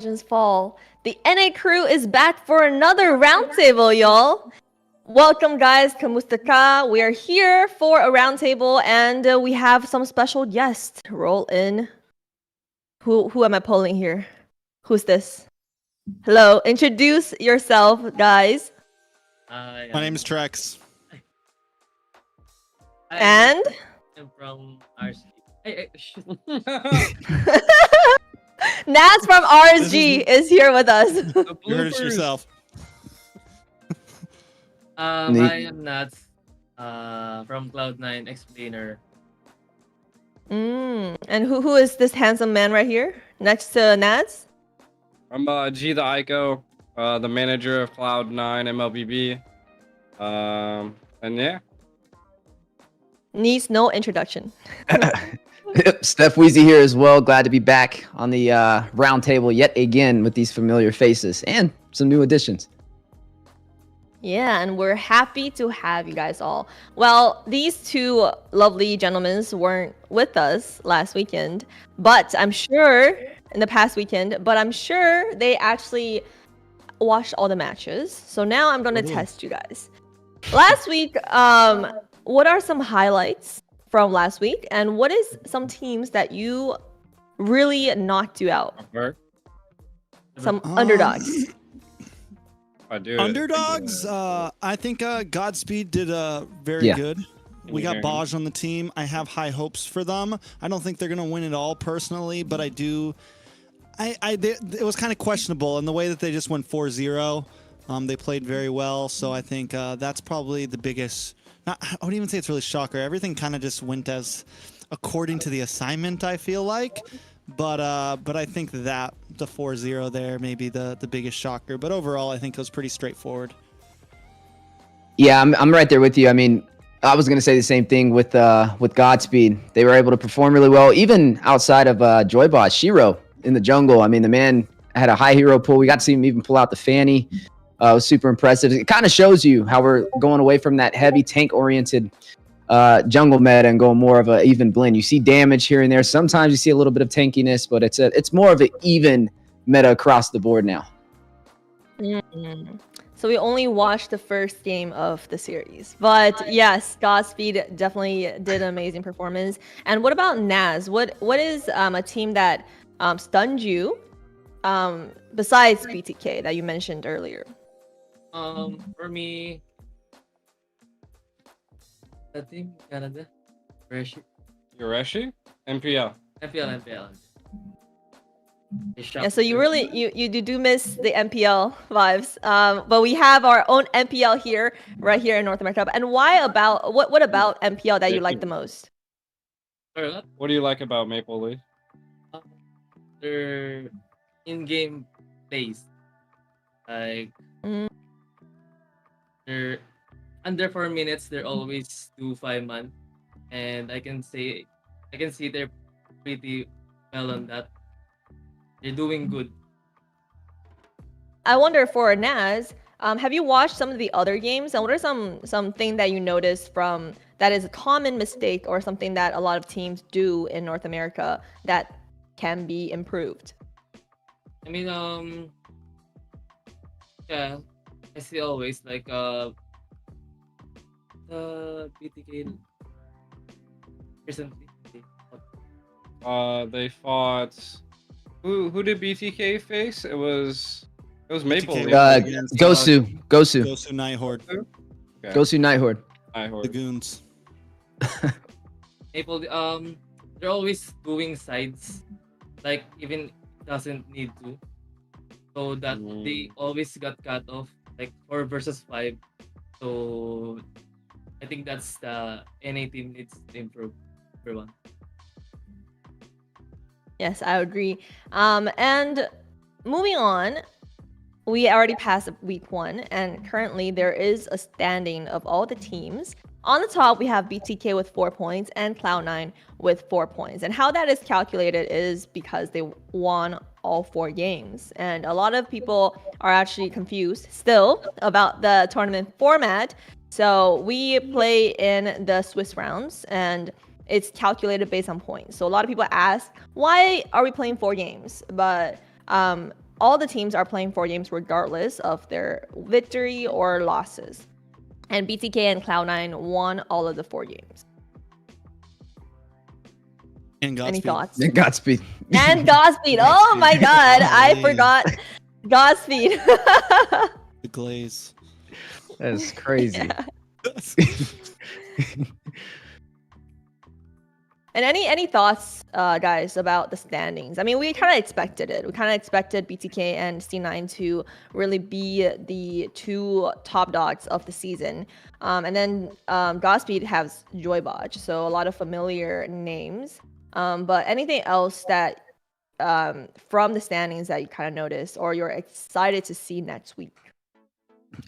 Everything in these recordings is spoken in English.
Legends Fall. The NA crew is back for another roundtable, y'all. Welcome, guys. Kamusta ka? We are here for a roundtable, and we have some special guests. Roll in. Who am I polling here? Who's this? Hello. Introduce yourself, guys. My name is Trex. And I'm from RC. Naz from RSG is here with us. You heard it yourself. I am NACT from Cloud9 Explainer. And who is this handsome man right here next to Naz? I'm G.TheAiko, the manager of Cloud9 MLBB. And yeah. Needs no introduction. Steph Weezy here as well. Glad to be back on the round table yet again with these familiar faces and some new additions. Yeah, and we're happy to have you guys all. Well, these two lovely gentlemen weren't with us last weekend, but I'm sure in the past weekend, but I'm sure they actually watched all the matches. So now I'm going to test you guys. Last week, what are some highlights from last week, and what is some teams that you really knocked you out? Some underdogs. Underdogs? I think Godspeed did very good. We got Baj on the team. I have high hopes for them. I don't think they're going to win it all personally, but I do. It was kind of questionable in the way that they just went 4-0. They played very well, so I think that's probably the biggest. I wouldn't even say it's really shocker. Everything kind of just went as according to the assignment, I feel like. But I think that the 4-0 there may be the biggest shocker. But overall, I think it was pretty straightforward. Yeah, I'm right there with you. I mean, I was gonna say the same thing with Godspeed. They were able to perform really well, even outside of Joybot, Shiro in the jungle. I mean, the man had a high hero pool. We got to see him even pull out the Fanny. It was super impressive. It kind of shows you how we're going away from that heavy tank-oriented jungle meta and going more of an even blend. You see damage here and there. Sometimes you see a little bit of tankiness, but it's more of an even meta across the board now. So we only watched the first game of the series, but yes, Godspeed definitely did an amazing performance. And what about Naz? What is a team that stunned you besides BTK that you mentioned earlier? For me, I think Canada. Yoreshi? MPL. MPL. Yeah, so you really you do miss the MPL vibes. But we have our own MPL here, right here in North America. And why about what about MPL that you like the most? What do you like about Maple Leaf? Their in-game plays. Like they're under 4 minutes, they're always 2-5-man, and I can see they're pretty well on that. They're doing good. I wonder for Naz, have you watched some of the other games, and what are something that you noticed from that is a common mistake or something that a lot of teams do in North America that can be improved? I mean, yeah, I see always like the BTK recently. They fought. Who did BTK face? It was Maple Leaf. Gosu Nighthorde. Okay. Gosu Nighthorde. The Goons. Maple, they're always doing sides, like even doesn't need to, so that they always got cut off, like 4 versus 5. So I think that's the NA team needs to improve. Everyone. Yes, I agree. And moving on, we already passed week 1, and currently there is a standing of all the teams. On the top, we have BTK with 4 points and Cloud9 with 4 points. And how that is calculated is because they won all 4 games. And a lot of people are actually confused still about the tournament format. So we play in the Swiss rounds, and it's calculated based on points. So a lot of people ask, why are we playing 4 games? But all the teams are playing 4 games regardless of their victory or losses. And BTK and Cloud9 won all of the 4 games. And Godspeed. Any thoughts? And Godspeed. And Godspeed. Oh my God, I forgot Godspeed. The glaze. That's crazy. And any thoughts, guys, about the standings? I mean, we kind of expected it. We kind of expected BTK and C9 to really be the 2 top dogs of the season. And then Godspeed has Joybotch, so a lot of familiar names. But anything else that from the standings that you kind of noticed or you're excited to see next week?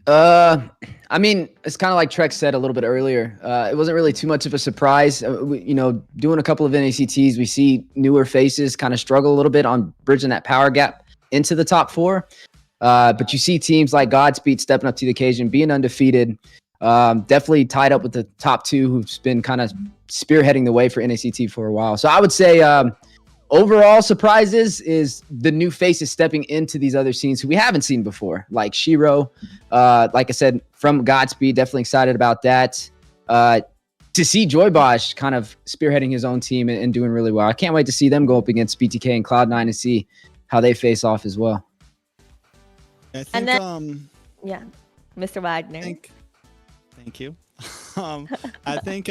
I mean, it's kind of like Trek said a little bit earlier. It wasn't really too much of a surprise. Doing a couple of NACTs, we see newer faces kind of struggle a little bit on bridging that power gap into the top 4. But you see teams like Godspeed stepping up to the occasion, being undefeated, definitely tied up with the top 2 who've been kind of spearheading the way for NACT for a while. So I would say overall surprises is the new faces stepping into these other scenes who we haven't seen before, like Shiro. Like I said, from Godspeed, definitely excited about that. To see Joybosh kind of spearheading his own team and doing really well. I can't wait to see them go up against BTK and Cloud9 and see how they face off as well. I think, And then, yeah, Mr. Wagner. Thank you. I think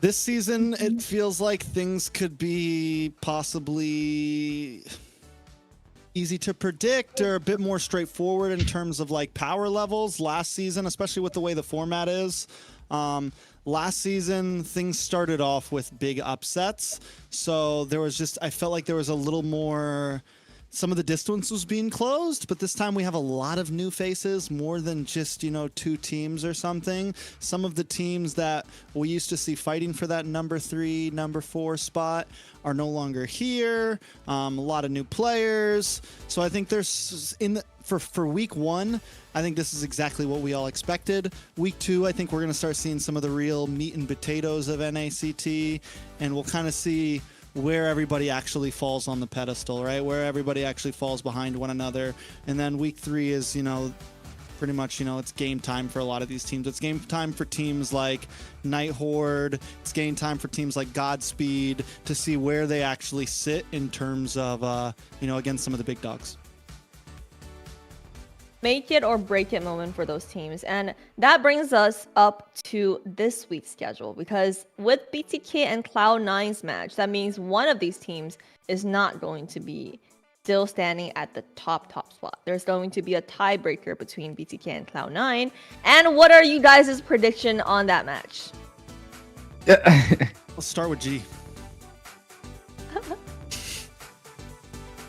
this season, it feels like things could be possibly easy to predict or a bit more straightforward in terms of like power levels. Last season, especially with the way the format is, last season things started off with big upsets. So there was I felt like there was a little more, some of the distance was being closed, but this time we have a lot of new faces, more than just, 2 teams or something. Some of the teams that we used to see fighting for that number 3, number 4 spot are no longer here. A lot of new players. So I think there's for week 1, I think this is exactly what we all expected. Week 2, I think we're going to start seeing some of the real meat and potatoes of NACT, and we'll kind of see where everybody actually falls on the pedestal, right? Where everybody actually falls behind one another. And then week 3 is, pretty much, it's game time for a lot of these teams. It's game time for teams like Night Horde. It's game time for teams like Godspeed to see where they actually sit in terms of, against some of the big dogs. Make it or break it moment for those teams. And that brings us up to this week's schedule, because with BTK and Cloud9's match, that means one of these teams is not going to be still standing at the top spot. There's going to be a tiebreaker between BTK and Cloud9. And what are you guys' prediction on that match? Let's start with G.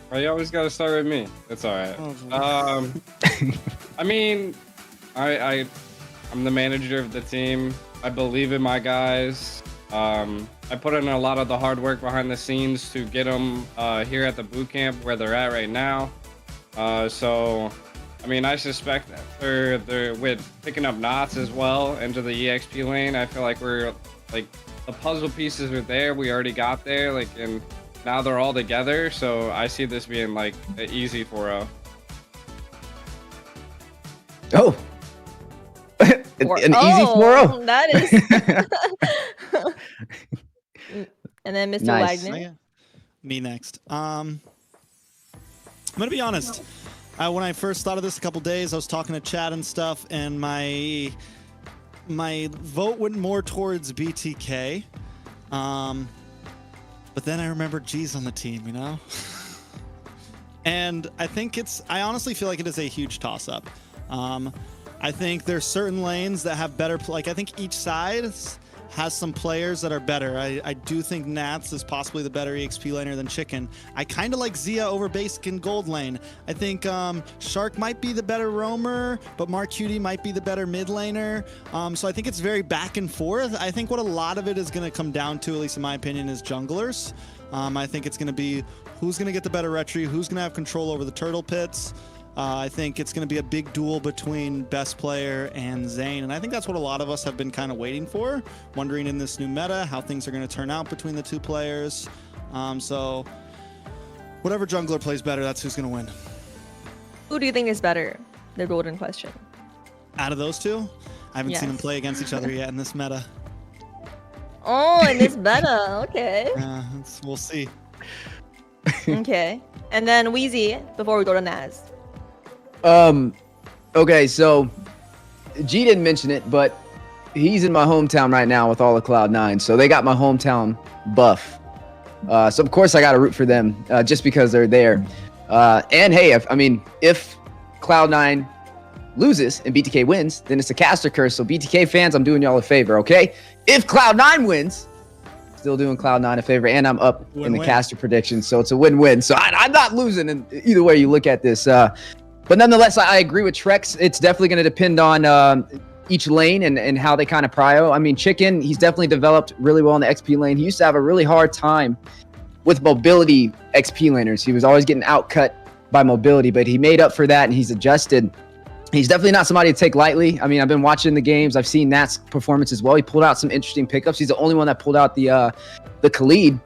Oh, you always gotta start with me. That's all right. I mean, I'm the manager of the team. I believe in my guys. I put in a lot of the hard work behind the scenes to get them here at the boot camp where they're at right now. So, I mean, I suspect that with picking up knots as well into the EXP lane, I feel like we're like the puzzle pieces are there. We already got there, and now they're all together. So I see this being like an easy 4-0. Oh. An easy 4-0. That is. And then Mr. Nice. Wagner. Me next. I'm gonna be honest. When I first thought of this a couple days, I was talking to Chad and stuff, and my vote went more towards BTK. But then I remembered G's on the team, And I honestly feel like it is a huge toss-up. I think there's certain lanes that have better, I think each side has some players that are better. I do think NATZz is possibly the better EXP laner than Chicken. I kind of like Zia over Basic in Gold lane. I think Shark might be the better roamer, but Mark Cutie might be the better mid laner. So I think it's very back and forth. I think what a lot of it is going to come down to, at least in my opinion, is junglers. I think it's going to be who's going to get the better retry, who's going to have control over the turtle pits. I think it's going to be a big duel between Best Player and Zane, and I think that's what a lot of us have been kind of waiting for, wondering in this new meta how things are going to turn out between the two players. So Whatever jungler plays better, that's who's going to win. Who do you think is better? The golden question. Out of those two, I haven't seen them Yes. play against each other yet in this meta. Oh, and it's better. Okay. We'll see. Okay. And then Wheezy, before we go to Naz. Okay, so G didn't mention it, but he's in my hometown right now with all of Cloud9, so they got my hometown buff. So of course I got to root for them just because they're there. And hey, if Cloud9 loses and BTK wins, then it's a caster curse. So BTK fans, I'm doing y'all a favor, okay? If Cloud9 wins, still doing Cloud9 a favor, and I'm up in the caster prediction, so it's a win-win. So I'm not losing in either way you look at this. But nonetheless, I agree with Trex. It's definitely going to depend on each lane and how they kind of prio. I mean, Chicken, he's definitely developed really well in the XP lane. He used to have a really hard time with mobility XP laners. He was always getting outcut by mobility, but he made up for that and he's adjusted. He's definitely not somebody to take lightly. I mean, I've been watching the games. I've seen Nat's performance as well. He pulled out some interesting pickups. He's the only one that pulled out the Khalid.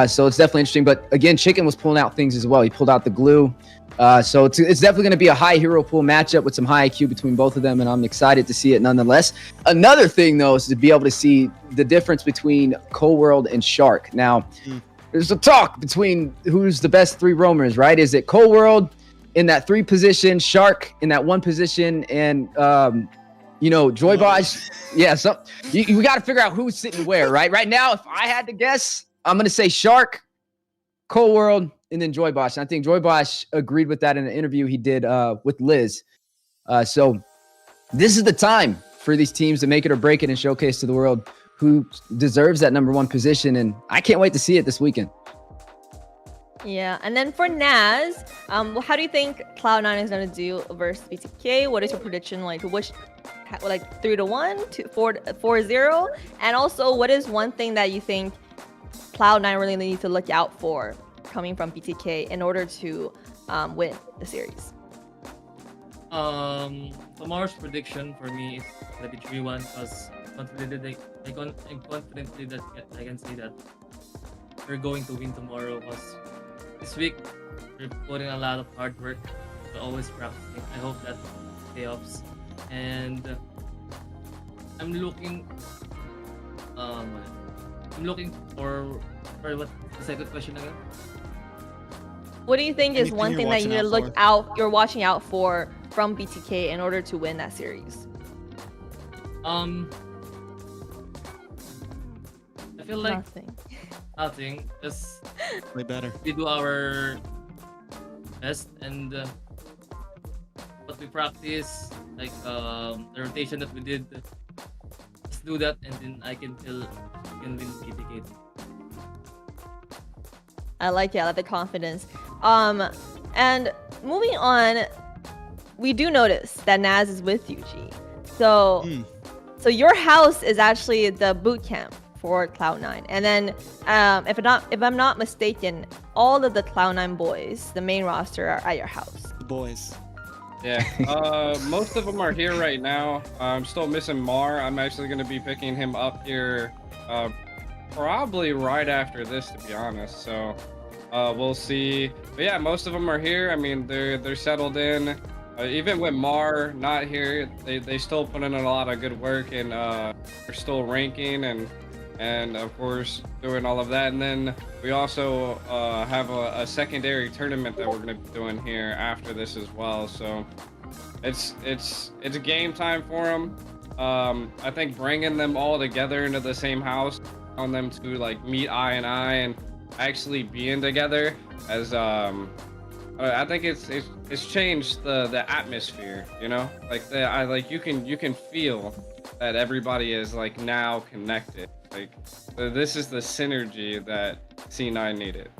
So it's definitely interesting. But again, Chicken was pulling out things as well. He pulled out the glue. So it's definitely going to be a high hero pool matchup with some high IQ between both of them, and I'm excited to see it nonetheless. Another thing, though, is to be able to see the difference between Cold World and Shark. Now, there's a talk between who's the best three roamers, right? Is it Cold World in that 3 position, Shark in that 1 position, and Joy Bosh? Yeah, so we got to figure out who's sitting where, right? Right now, if I had to guess, I'm going to say Shark, Cold World, and then Joy Bosh. And I think Joy Bosh agreed with that in an interview he did with Liz. So this is the time for these teams to make it or break it and showcase to the world who deserves that number 1 position. And I can't wait to see it this weekend. Yeah, and then for Naz, how do you think Cloud9 is going to do versus BTK? What is your prediction? Like 3-1, 4-0? And also, what is one thing that you think Cloud9 really needs to look out for coming from BTK in order to win the series? Tomorrow's prediction for me is gonna be 3-1 because confidently that I can say that we're going to win tomorrow because this week we're putting a lot of hard work. We're always practicing. I hope that pay offs. And I'm looking for what the second question again? What do you think is Anything one you're thing that you watching need to out you're watching out for from BTK in order to win that series? I feel like Nothing. Just Way better. we do our best and what we practice, like the rotation that we did. Just do that, and then I can feel we can win BTK. I like it. I like the confidence. And moving on, we do notice that Naz is with UG. So your house is actually the boot camp for Cloud9. And then, if I'm not mistaken, all of the Cloud9 boys, the main roster, are at your house. The boys. Yeah, most of them are here right now. I'm still missing Mar. I'm actually going to be picking him up here probably right after this, to be honest. So we'll see. But yeah, most of them are here. I mean, they're settled in. Even with Mar not here, they still put in a lot of good work, and they're still ranking and of course doing all of that. And then we also have a secondary tournament that we're going to be doing here after this as well. So it's a game time for them. I think bringing them all together into the same house, on them to like meet eye and eye and actually being together as I think it's changed the atmosphere, you know, like you can feel that everybody is like now connected. Like this is the synergy that C9 needed.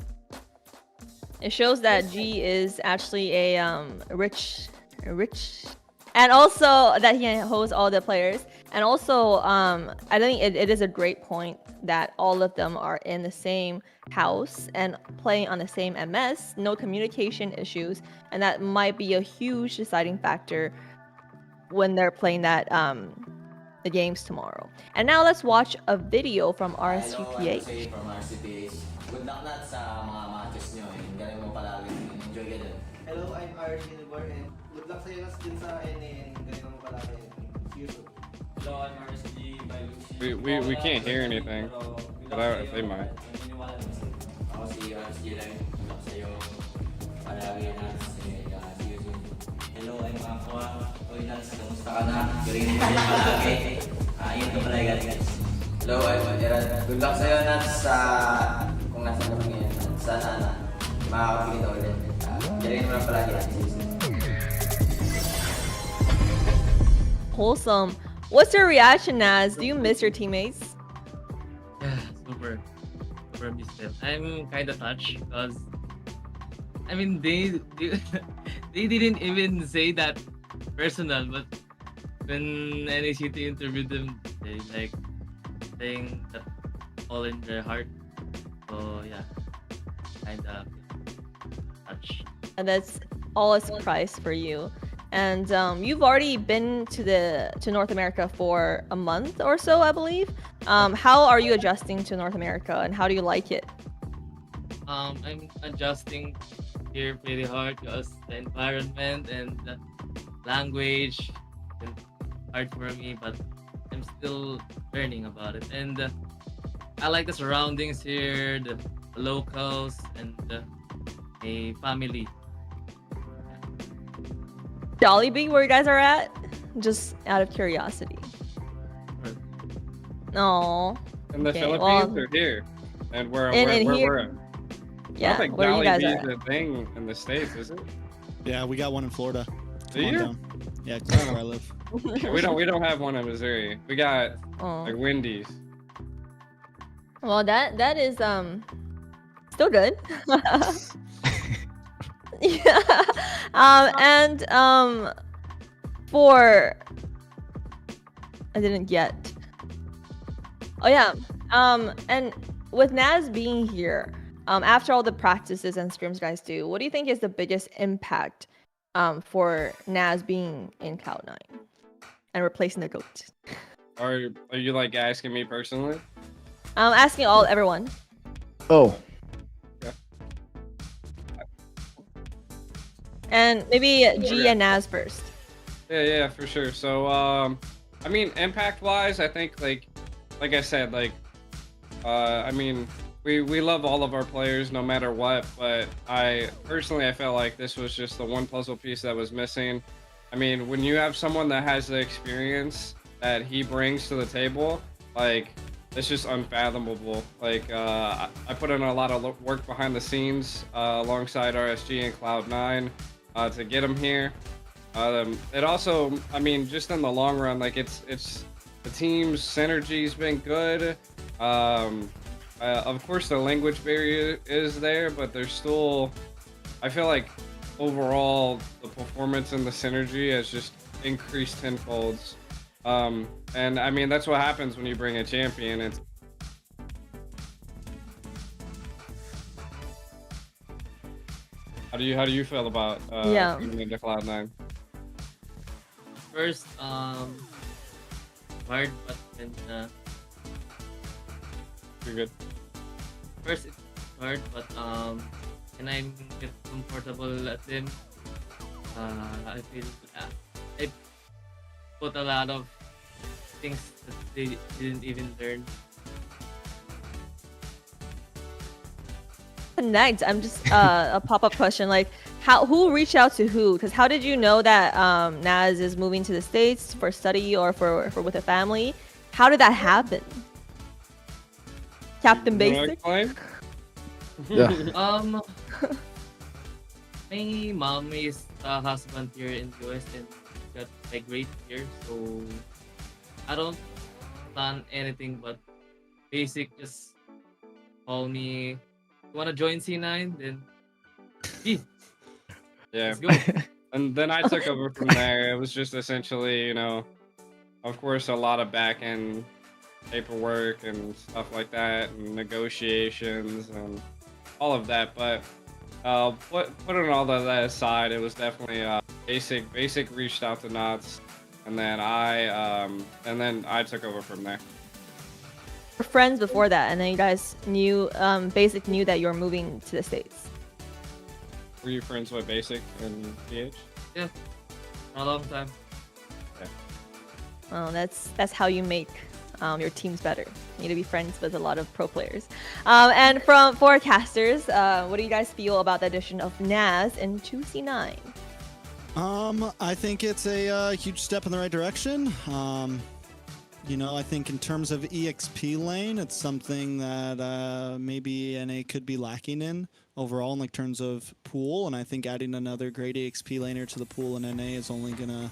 It shows that G is actually a rich, and also that he hosts all the players. And also, I think it is a great point that all of them are in the same house and playing on the same MS, no communication issues, and that might be a huge deciding factor when they're playing that the games tomorrow. And now let's watch a video from RSGPH. Good luck na sa mga matches nyo. Galing mo Hello, I'm Irish Unicorn and good luck sa'yo nas din sa NA and galing mo palagi. See you soon. Hello, I'm RSG by Lucy. We can't hear anything, but they might. Ako si RSG lang. Good luck sa'yo. Palagi na. See you soon. Hello, I'm Aqua. Oy, Nats, kamusta ka na? Galing mo din palagi. Ingat ka palagi, guys. Hello, I'm Gerard. Good luck sa'yo, Nats, sa kung nasa ka ngayon. Sana makakapigil ka ulit. Galing mo lang palagi. Wholesome. What's your reaction, Naz? Do you miss your teammates? Yeah, super miss them. I'm kind of touched because, I mean, they didn't even say that personal, but when NACT interviewed them, they like saying that all in their heart. So yeah, kind of touched. And that's all a surprise for you. And you've already been to North America for a month or so, I believe. How are you adjusting to North America, and how do you like it? I'm adjusting here pretty hard because the environment and the language is hard for me, but I'm still learning about it. And I like the surroundings here, the locals, and a family. Jollibee, where you guys are at? Just out of curiosity. No. In the Okay, Philippines well, or here? And where in where here. we're at? I Yeah, don't think where you guys Jollibee are is a thing in the States, is it? Yeah, we got one in Florida. Do Come on you? down. Yeah, close where I live. at? We don't have one in Missouri. We got Oh. like Wendy's. Well, that is still good. Yeah. And for I didn't get. Oh yeah. And with Naz being here, after all the practices and scrims guys do, what do you think is the biggest impact for Naz being in Cloud9 and replacing the GOAT? Are you like asking me personally? I'm asking everyone. Oh, And maybe G and Naz first. Yeah, for sure. So I mean, impact wise, I think like I said, like I mean, we love all of our players no matter what, but I personally felt like this was just the one puzzle piece that was missing. I mean, when you have someone that has the experience that he brings to the table, like it's just unfathomable. Like I put in a lot of work behind the scenes alongside RSG and Cloud9 to get him here. It also, I mean, just in the long run, like it's the team's synergy's been good. Of course, the language barrier is there, but there's still, I feel like overall the performance and the synergy has just increased tenfolds. And I mean, that's what happens when you bring a champion. It's how do you feel about Yeah. coming into Cloud9? First, hard, but then You're good. first it's hard, but when I get comfortable at them, I feel I put a lot of things that they didn't even learn. Connect. I'm just a pop-up question. Like, who reached out to who? Because how did you know that Naz is moving to the States for study or for with a family? How did that happen? Captain You wanna Basic. explain? yeah. My mom is a husband here in the US and got a great here, so I don't plan anything but basic. Just call me. You wanna join C9? Then, gee, Yeah. let's go. And then I took over from there. It was just essentially, you know, of course, a lot of back end paperwork and stuff like that, and negotiations and all of that. But putting all of that aside, it was definitely basic. Basic reached out to NACT, and then I took over from there. We're friends before that, and then you guys knew Basic knew that you were moving to the States. Were you friends with Basic and PH? Yeah, a long time. Oh, that's how you make your teams better. You need to be friends with a lot of pro players. And from forecasters, what do you guys feel about the addition of NACT into C9? I think it's a huge step in the right direction. You know, I think in terms of EXP lane, it's something that maybe NA could be lacking in overall in like terms of pool. And I think adding another great EXP laner to the pool in NA is only gonna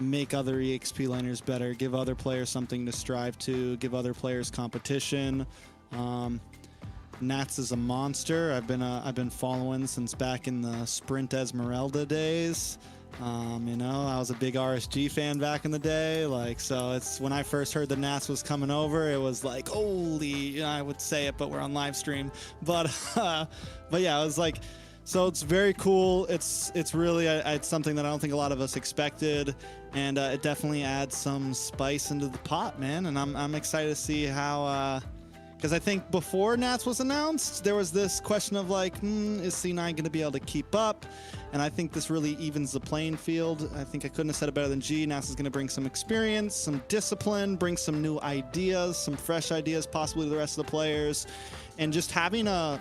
make other EXP laners better, give other players something to strive to, give other players competition. NATZz is a monster. I've been following since back in the Sprint Esmeralda days. You know, I was a big RSG fan back in the day. Like, so it's when I first heard the NATZz was coming over, it was like, holy, you know, I would say it, but we're on live stream. But yeah, it was like, so it's very cool. It's really it's something that I don't think a lot of us expected, and it definitely adds some spice into the pot, man. And I'm excited to see how. Because I think before NATZz was announced, there was this question of like, is C9 going to be able to keep up? And I think this really evens the playing field. I think I couldn't have said it better than G. NATZz is going to bring some experience, some discipline, bring some new ideas, some fresh ideas possibly to the rest of the players. And just having a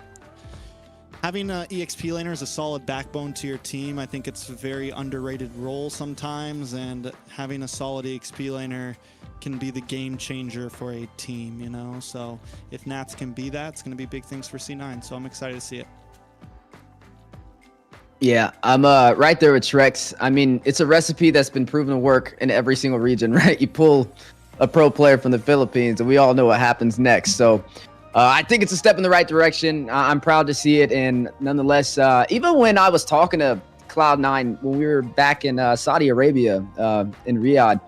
EXP laner as a solid backbone to your team, I think it's a very underrated role sometimes. And having a solid EXP laner can be the game changer for a team, you know? So if NATZz can be that, it's going to be big things for C9. So I'm excited to see it. Yeah, I'm right there with Trex. I mean, it's a recipe that's been proven to work in every single region, right? You pull a pro player from the Philippines, and we all know what happens next. So I think it's a step in the right direction. I'm proud to see it. And nonetheless, even when I was talking to Cloud9 when we were back in Saudi Arabia, in Riyadh,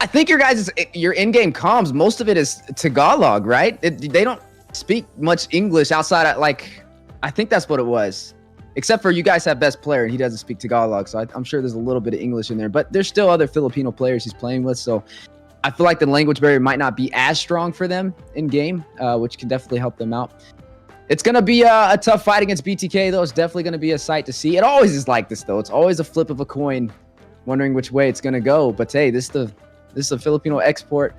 I think your in-game comms, most of it is Tagalog, right? They don't speak much English outside of, like, I think that's what it was. Except for you guys have best player and he doesn't speak Tagalog, so I'm sure there's a little bit of English in there. But there's still other Filipino players he's playing with, so I feel like the language barrier might not be as strong for them in game, which can definitely help them out. It's going to be a tough fight against BTK, though. It's definitely going to be a sight to see. It always is like this, though. It's always a flip of a coin, wondering which way it's going to go. But hey, this is a Filipino export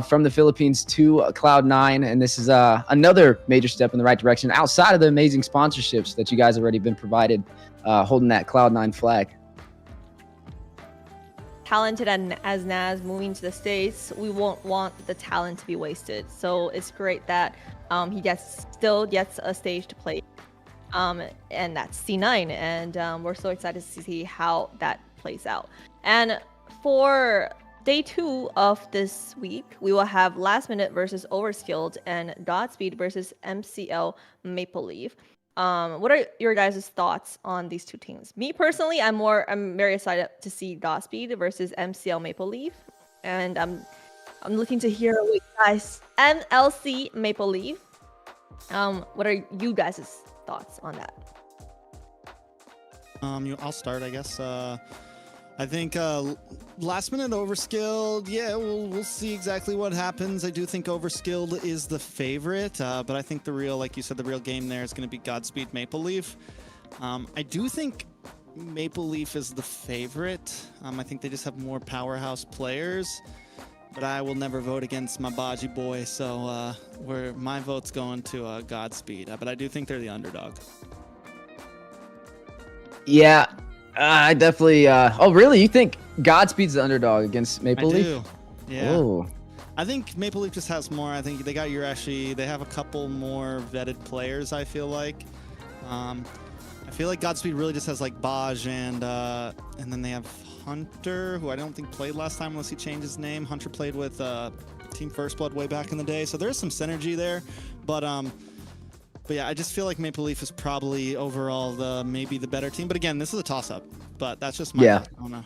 from the Philippines to Cloud9, and this is another major step in the right direction outside of the amazing sponsorships that you guys have already been provided, holding that Cloud9 flag. Talented as NACT moving to the States, we won't want the talent to be wasted. So it's great that he still gets a stage to play, and that's C9, and we're so excited to see how that plays out. And for Day 2 of this week, we will have Last Minute versus Overskilled and Godspeed versus MCL Maple Leaf. What are your guys' thoughts on these two teams? Me personally, I'm very excited to see Godspeed versus MCL Maple Leaf, and I'm looking to hear what you guys NLC Maple Leaf. What are you guys' thoughts on that? I'll start, I guess. I think Last Minute Overskilled, yeah, we'll see exactly what happens. I do think Overskilled is the favorite, but I think the real, like you said, the real game there is going to be Godspeed Maple Leaf. I do think Maple Leaf is the favorite. I think they just have more powerhouse players, but I will never vote against my Baji boy, so my vote's going to Godspeed, but I do think they're the underdog. Yeah. I definitely. Oh, really? You think Godspeed's the underdog against Maple Leaf? I do. Yeah. Oh. I think Maple Leaf just has more. I think they got Urashi. They have a couple more vetted players, I feel like. I feel like Godspeed really just has like Baj and then they have Hunter, who I don't think played last time unless he changed his name. Hunter played with Team First Blood way back in the day, so there's some synergy there. But yeah, I just feel like Maple Leaf is probably overall maybe the better team. But again, this is a toss-up. But that's just my I don't know.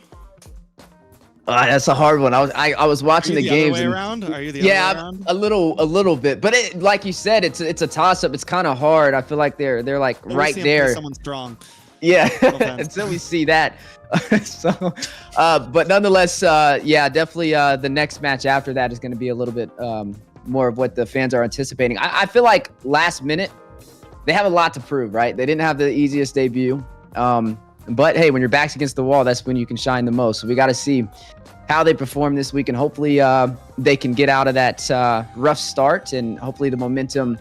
That's a hard one. I was watching the games. Other way around? Are you the other way around? A little bit. But like you said, it's a toss-up. It's kind of hard. I feel like they're like right there. Someone strong. Yeah, until we see that. So, but nonetheless, yeah, definitely the next match after that is going to be a little bit more of what the fans are anticipating. I feel like Last Minute they have a lot to prove, right? They didn't have the easiest debut. But hey, when your back's against the wall, that's when you can shine the most. So we got to see how they perform this week, and hopefully they can get out of that rough start, and hopefully the momentum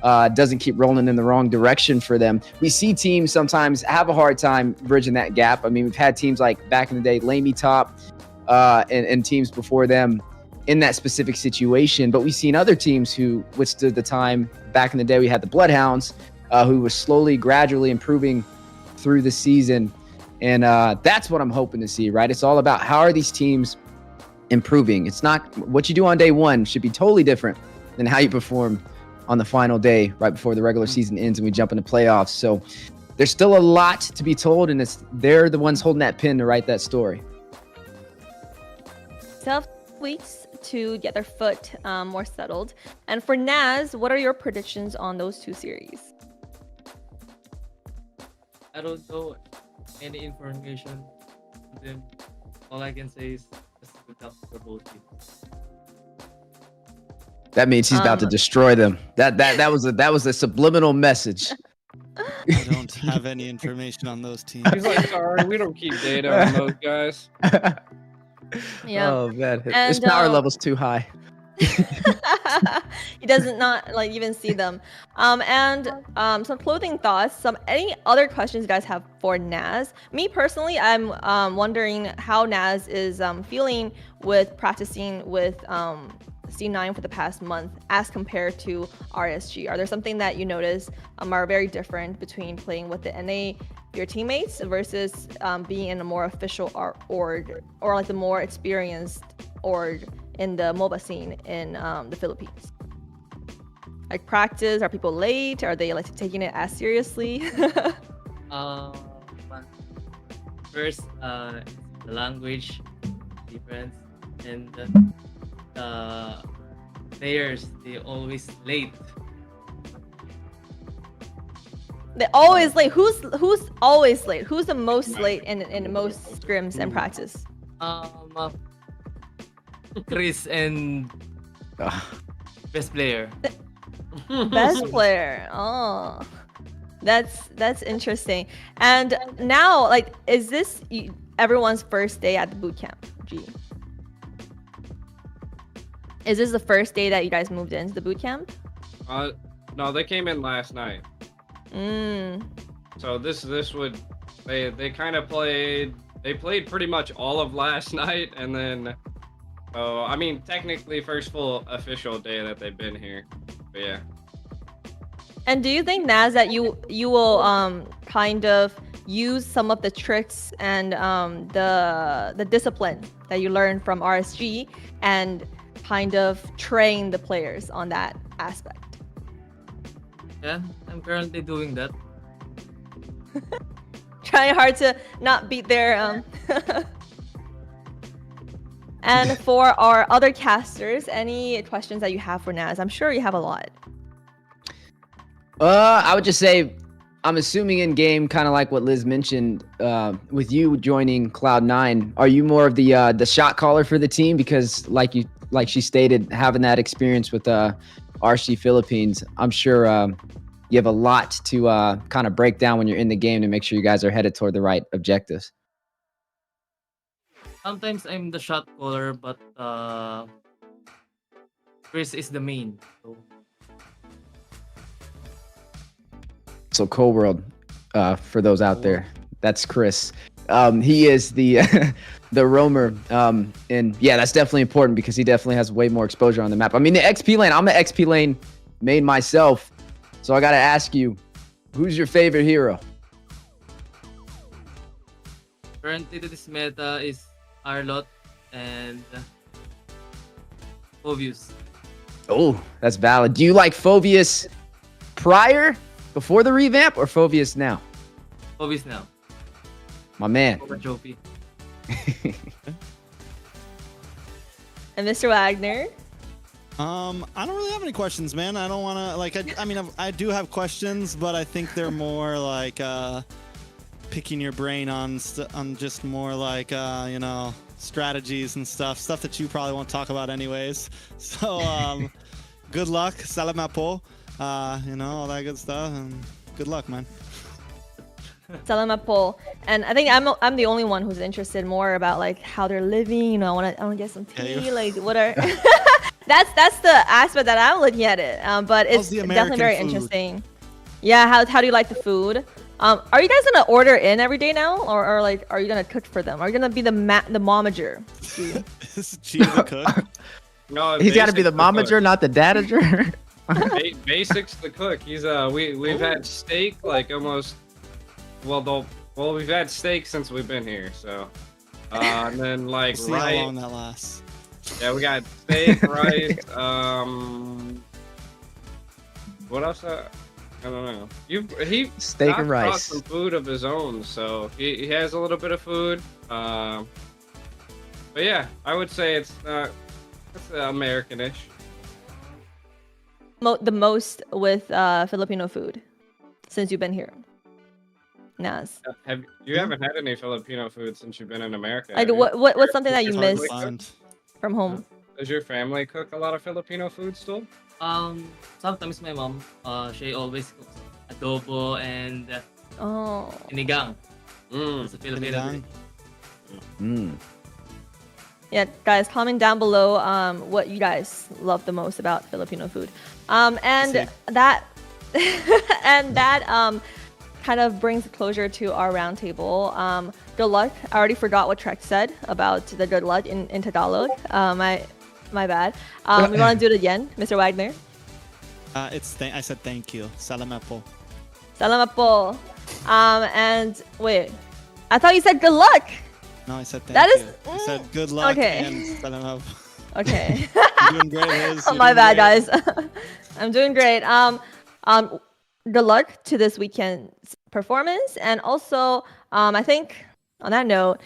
doesn't keep rolling in the wrong direction for them. We see teams sometimes have a hard time bridging that gap. I mean, we've had teams like back in the day, Lamy Top, and teams before them in that specific situation. But we've seen other teams who withstood the time. Back in the day, we had the Bloodhounds, who were slowly, gradually improving through the season. And that's what I'm hoping to see, right? It's all about how are these teams improving. It's not what you do on day one should be totally different than how you perform on the final day right before the regular season ends and we jump into playoffs. So there's still a lot to be told, and they're the ones holding that pen to write that story. Tough weeks to get their foot more settled. And for Naz, what are your predictions on those two series? I don't know any information on them. All I can say is just good luck for both teams. That means he's about to destroy them. That was a subliminal message. I don't have any information on those teams. He's like, sorry, we don't keep data on those guys. Yeah. Oh man, his And, power level's too high. He doesn't not like even see them. And some clothing thoughts. Any other questions you guys have for Naz? Me personally, I'm wondering how Naz is feeling with practicing with C9 for the past month as compared to RSG. Are there something that you notice are very different between playing with the NA, your teammates, versus being in a more official org or like the more experienced org in the MOBA scene in the Philippines? Like practice, are people late? Are they like taking it as seriously? First, the language difference, and the players, they always late. They always late. Who's always late? Who's the most late in most scrims and practice? Chris and best player. Best player. Oh, that's interesting. And now, like, is this everyone's first day at the boot camp? G. Is this the first day that you guys moved into the boot camp? No, they came in last night. So this would they kind of played pretty much all of last night, and then I mean technically first full official day that they've been here. But yeah. And do you think, Naz, that you will kind of use some of the tricks and the discipline that you learned from RSG and kind of train the players on that aspect? Yeah, I'm currently doing that. Trying hard to not beat their And for our other casters, any questions that you have for Naz? I'm sure you have a lot. I would just say, I'm assuming in game, kind of like what Liz mentioned, with you joining Cloud9, are you more of the shot caller for the team? Because like she stated, having that experience with RC Philippines, I'm sure you have a lot to kind of break down when you're in the game to make sure you guys are headed toward the right objectives. Sometimes I'm the shot caller, but Chris is the main. So Cold World, for those out there, that's Chris. He is the the roamer, and yeah, that's definitely important because he definitely has way more exposure on the map. I mean, the XP lane, I'm an XP lane main myself, so I gotta ask you, who's your favorite hero? Currently, this meta is Arlot and Phoveus. Oh, that's valid. Do you like Phoveus before the revamp, or Phoveus now? Phoveus now. My man. Jopi. And Mr. Wagner? I don't really have any questions, man. I don't want to, I mean, I do have questions, but I think they're more like picking your brain on just more like, strategies and stuff that you probably won't talk about anyways. So, good luck. Salamat po. all that good stuff, and good luck, man. Salamat po. And I think I'm the only one who's interested more about like how they're living. I want to get some tea. Okay. Like what are that's the aspect that I'm looking at it. But How's it's the definitely American very food? interesting. Yeah, how do you like the food? Are you guys gonna order in every day now, or like are you gonna cook for them? Are you gonna be the momager? Is G the cook? No, He's got to be Basics the momager, not the dadager. Basics the cook. He's we've had steak like almost we've had steak since we've been here, so and then like See how rice. long that lasts. Yeah, we got steak, rice, what else? I don't know. Steak and Doc brought rice. some food of his own, so he has a little bit of food. But yeah, I would say it's American-ish. The most with Filipino food since you've been here. Naz. You haven't had any Filipino food since you've been in America? Like have you? what's something that you It's miss hard to Find. from home? Does your family cook a lot of Filipino food still? Sometimes my mom, she always cooks adobo and Oh. sinigang. Mm. It's a Filipino Sinigang. dish. Mm. Yeah, guys, comment down below what you guys love the most about Filipino food. And Same. that and that kind of brings closure to our roundtable. Good luck. I already forgot what Trek said about the good luck in Tagalog. My bad. We want to do it again, Mr. Wagner. I said thank you. Salamat po. Salamat po. And wait, I thought you said good luck. No, I said thank That you. is- I said good luck okay. and salamat po. Okay. You're doing great, Liz. Oh, You're my doing bad, great. guys. I'm doing great. Good luck to this weekend's performance, and also, I think on that note,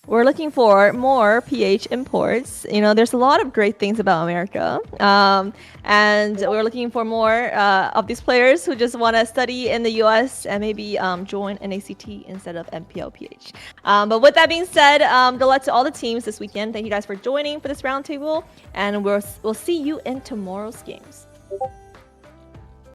we're looking for more PH imports. There's a lot of great things about America, and we're looking for more of these players who just want to study in the US and maybe join NACT instead of MPLPH. But with that being said, good luck to all the teams this weekend. Thank you guys for joining for this roundtable, and we'll see you in tomorrow's games.